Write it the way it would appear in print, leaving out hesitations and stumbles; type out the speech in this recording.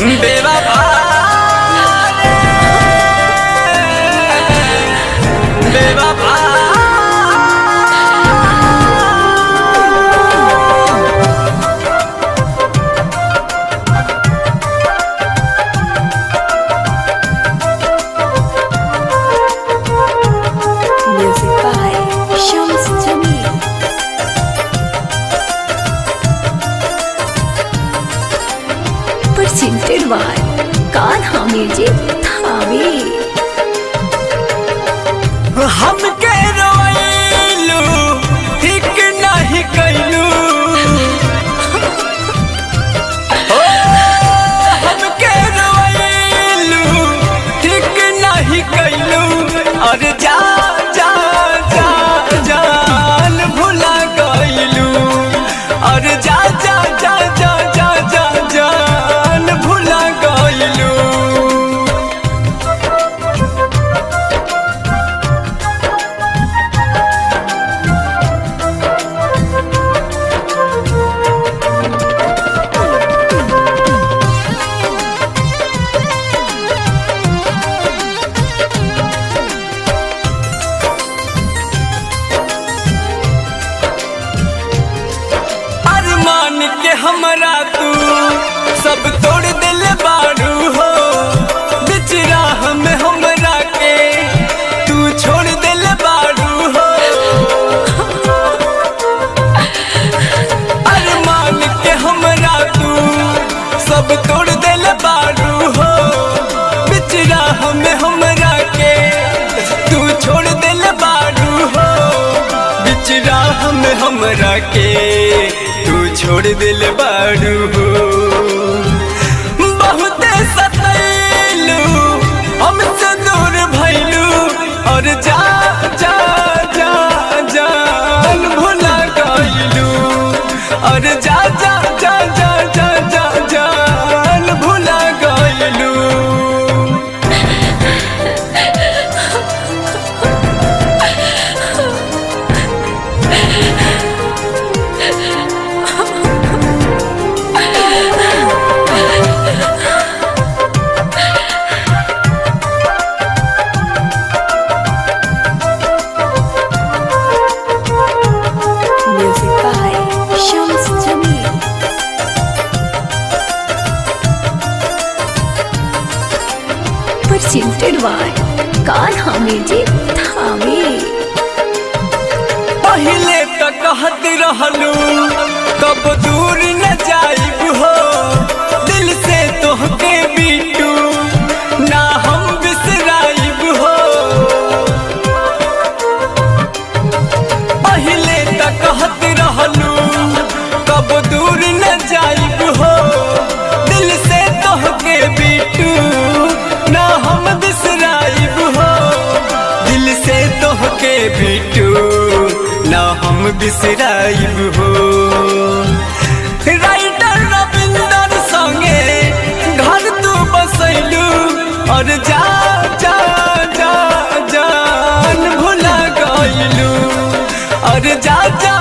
बेवफा बेवफा Music by Shams Jamil. Presented by Kanha Music Thane. हमके रोइलू ठीक नहीं कैलू हमके रोइलू ठीक नहीं कैलू और जा जा जा जान भुला गइलू और जा जा जा जा जा जा जान भुला गइलू। अरमान के हमरा तू सब तोड़ दिल बारू हो बिच राह में हमरा के तू छोड़ दिल बारू हो। अरमान के हमरा तू सब तोड़ दिल बारू हो बिच राह में हमरा के तू छोड़ दिल बारू हो बिच राह में हमरा के तू छोड़ दिल बारू हो। बहुत सतैलू हमसे दूर भैलू और जा जा जा जान भुला गइलू और जा जा जा जा जा जा जान भुला गइलू। Music by Shams Jamil. Presented by Kanha Music Thane. पहले तो कहत रहलू कब दूर न जाइब हो दिल से तोहके बीटू ना हम बिसराइब हो। पहले तो कहत रहलू कब दूर न जाइब हो दिल से तोहके बीटू ना हम बिसराइब हो दिल से तोहके बीटू ना हम बिसराइब हो। राइटर रविंदर संगे घर तू बसैलू और जा जा जा जान भुला गइलू और जा जा